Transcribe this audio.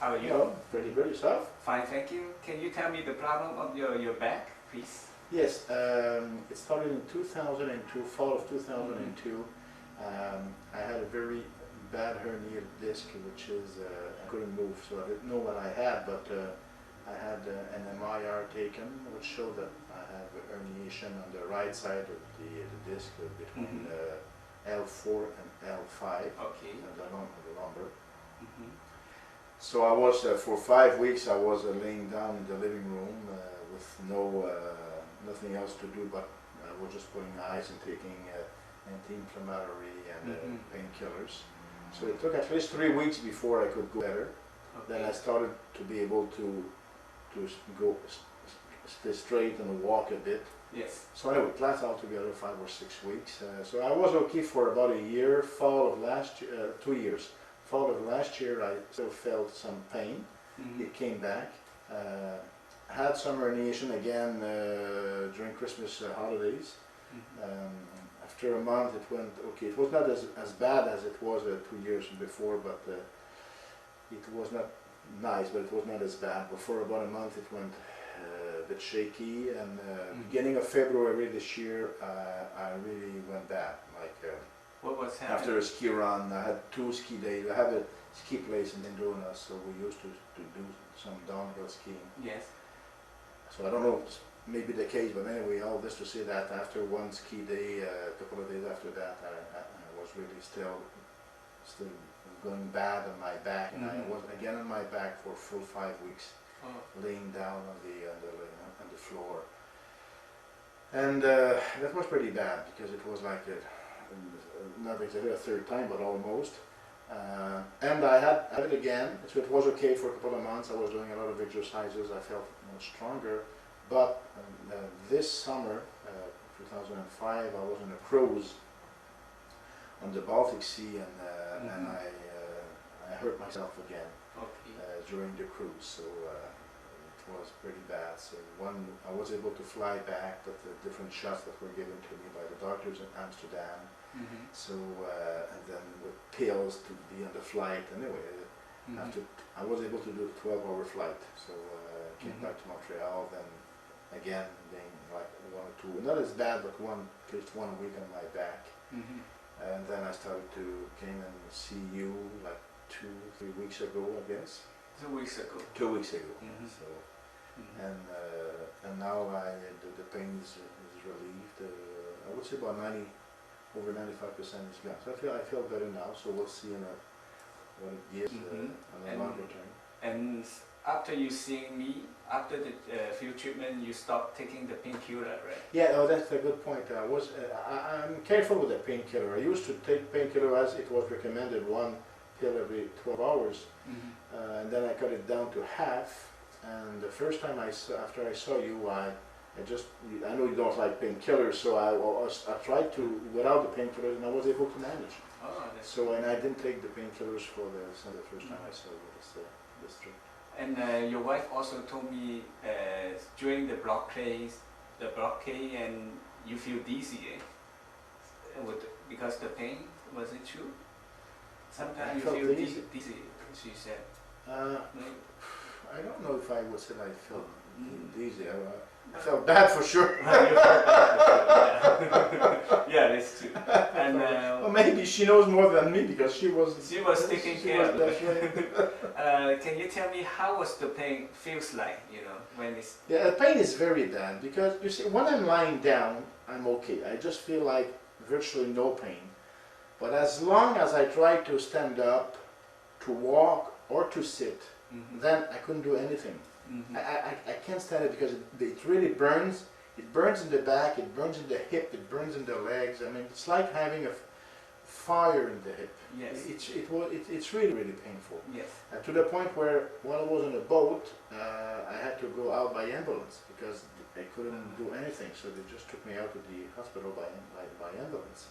How are you? Hello, pretty good yourself? Fine, thank you. Can you tell me the problem of your back, please? Yes, it started in 2002, fall of 2002. I had a very bad herniated disc, which is, I couldn't move, so I didn't know what I had, but I had an MRI taken, which showed that I have a herniation on the right side of the disc between L4 and L5, Okay. the lumbar. Mm-hmm. So I was, for 5 weeks, I was laying down in the living room with nothing else to do, but I was just putting ice and taking anti-inflammatory and painkillers. So it took at least 3 weeks before I could go better. Okay. Then I started to be able to go stay straight and walk a bit. Yes. So anyway, class altogether 5 or 6 weeks. So I was okay for about a year. Fall of last year, 2 years. Fall of last year, I still felt some pain. Mm-hmm. It came back. Had some herniation again during Christmas holidays. After a month, it went okay. It was not as bad as it was 2 years before, but it was not nice, but it was not as bad. But for about a month, it went a bit shaky. And beginning of February this year, I really went bad. Like. What was happening? After a ski run, I had 2 ski days. I have a ski place in Indona, so we used to do some downhill skiing. Yes. So I don't know if it's maybe the case, but anyway, all this to say that after one ski day, a couple of days after that, I was really still going bad on my back, and I was again on my back for a full 5 weeks, laying down on the floor. And that was pretty bad because it was like not exactly a third time, but almost. And I had it again, so it was okay for a couple of months. I was doing a lot of exercises, I felt much stronger. But this summer, 2005, I was on a cruise on the Baltic Sea, and I hurt myself again during the cruise. So it was pretty bad. So I was able to fly back, but the different shots that were given to me by the doctors in Amsterdam. So and then with pills to be on the flight. Anyway, after I was able to do a 12-hour flight. So came back to Montreal. Then again being like 1 or 2, not as bad, but at least 1 week on my back. And then I started to came and see you like 2 or 3 weeks ago, I guess. 2 weeks ago. 2 weeks ago. So and now the pain is relieved. I would say about over 95% is gone. So I feel better now. So we'll see in what it gives on a longer term. And after you seeing me, after the field treatment, you stopped taking the painkiller, right? Yeah, oh, that's a good point. I'm careful with the painkiller. I used to take painkiller as it was recommended, 1 pill every 12 hours, and then I cut it down to half. And the first time after I saw you, I know you don't like painkillers, so I tried to without the painkillers, and I was able to manage. Oh, that's so, and I didn't take the painkillers for the first time I saw you this trip. And your wife also told me during the blockade, and you feel dizzy, because the pain. Was it true? Sometimes you feel dizzy. She said. I don't know if I would say I felt dizzy. I felt bad for sure. Yeah, that's true. And well, maybe she knows more than me because she was taking care of it. Can you tell me how was the pain feels like? When it's the pain is very bad because you see when I'm lying down, I'm okay. I just feel like virtually no pain. But as long as I try to stand up, to walk or to sit, then I couldn't do anything. I can't stand it because it really burns. It burns in the back, it burns in the hip, it burns in the legs. I mean, it's like having a fire in the hip. Yes. It's really, really painful. Yes. To the point where when I was on a boat, I had to go out by ambulance because I couldn't do anything. So they just took me out to the hospital by ambulance.